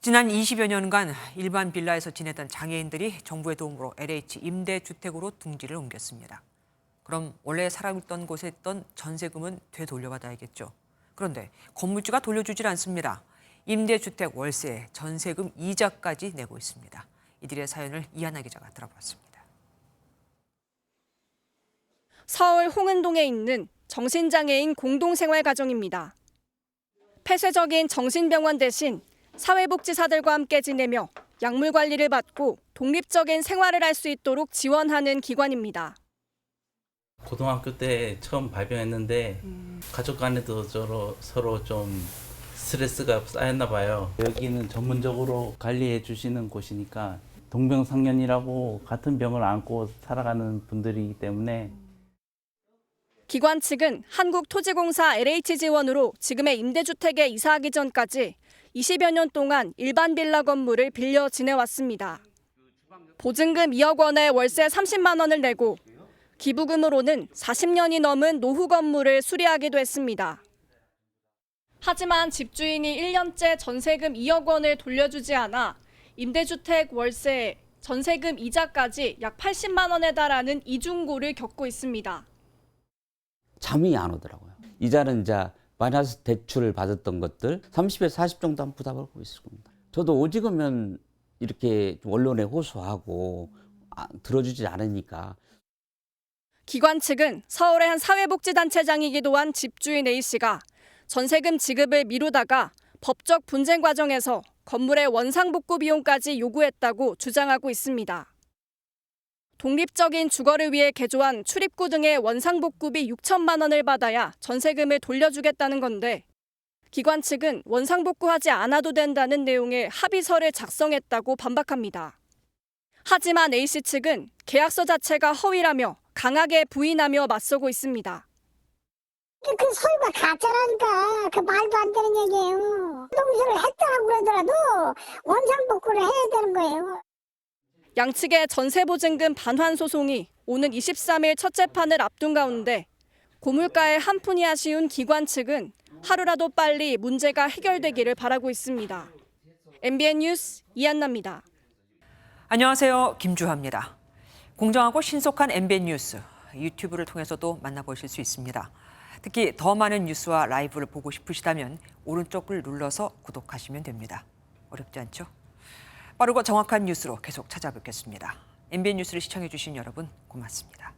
지난 20여 년간 일반 빌라에서 지내던 장애인들이 정부의 도움으로 LH 임대주택으로 둥지를 옮겼습니다. 그럼 원래 살아있던 곳에 있던 전세금은 되돌려받아야겠죠. 그런데 건물주가 돌려주질 않습니다. 임대주택 월세에 전세금 이자까지 내고 있습니다. 이들의 사연을 이하나 기자가 들어봤습니다. 서울 홍은동에 있는 정신장애인 공동생활가정입니다. 폐쇄적인 정신병원 대신 사회복지사들과 함께 지내며 약물 관리를 받고 독립적인 생활을 할 수 있도록 지원하는 기관입니다. 고등학교 때 처음 발병했는데 가족 간에도 서로 좀 스트레스가 쌓였나 봐요. 여기는 전문적으로 관리해 주시는 곳이니까 동병상련이라고 같은 병을 안고 살아가는 분들이기 때문에 기관 측은 한국토지공사 LH 지원으로 지금의 임대주택에 이사하기 전까지 20여 년 동안 일반 빌라 건물을 빌려 지내왔습니다. 보증금 2억 원에 월세 30만 원을 내고 기부금으로는 40년이 넘은 노후 건물을 수리하기도 했습니다. 하지만 집주인이 1년째 전세금 2억 원을 돌려주지 않아 임대주택 월세에 전세금 이자까지 약 80만 원에 달하는 이중고를 겪고 있습니다. 잠이 안 오더라고요. 이자는 이제 마이너스 대출을 받았던 것들 30에서 40 정도 한 부담하고 있을 겁니다. 저도 오직으면 이렇게 언론에 호소하고 들어주지 않으니까. 기관 측은 서울의 한 사회복지단체장이기도 한 집주인 A씨가 전세금 지급을 미루다가 법적 분쟁 과정에서 건물의 원상복구 비용까지 요구했다고 주장하고 있습니다. 독립적인 주거를 위해 개조한 출입구 등의 원상복구비 6천만 원을 받아야 전세금을 돌려주겠다는 건데 기관 측은 원상복구하지 않아도 된다는 내용의 합의서를 작성했다고 반박합니다. 하지만 A씨 측은 계약서 자체가 허위라며 강하게 부인하며 맞서고 있습니다. 그 서류가 가짜라니까 그 말도 안 되는 얘기예요. 동의서를 했다고 그러더라도 원상복구를 해야 되는 거예요. 양측의 전세보증금 반환 소송이 오는 23일 첫 재판을 앞둔 가운데 고물가에 한푼이 아쉬운 기관 측은 하루라도 빨리 문제가 해결되기를 바라고 있습니다. MBN 뉴스 이한나입니다. 안녕하세요. 김주하입니다. 공정하고 신속한 MBN 뉴스 유튜브를 통해서도 만나보실 수 있습니다. 특히 더 많은 뉴스와 라이브를 보고 싶으시다면 오른쪽을 눌러서 구독하시면 됩니다. 어렵지 않죠? 빠르고 정확한 뉴스로 계속 찾아뵙겠습니다. MBN 뉴스를 시청해 주신 여러분 고맙습니다.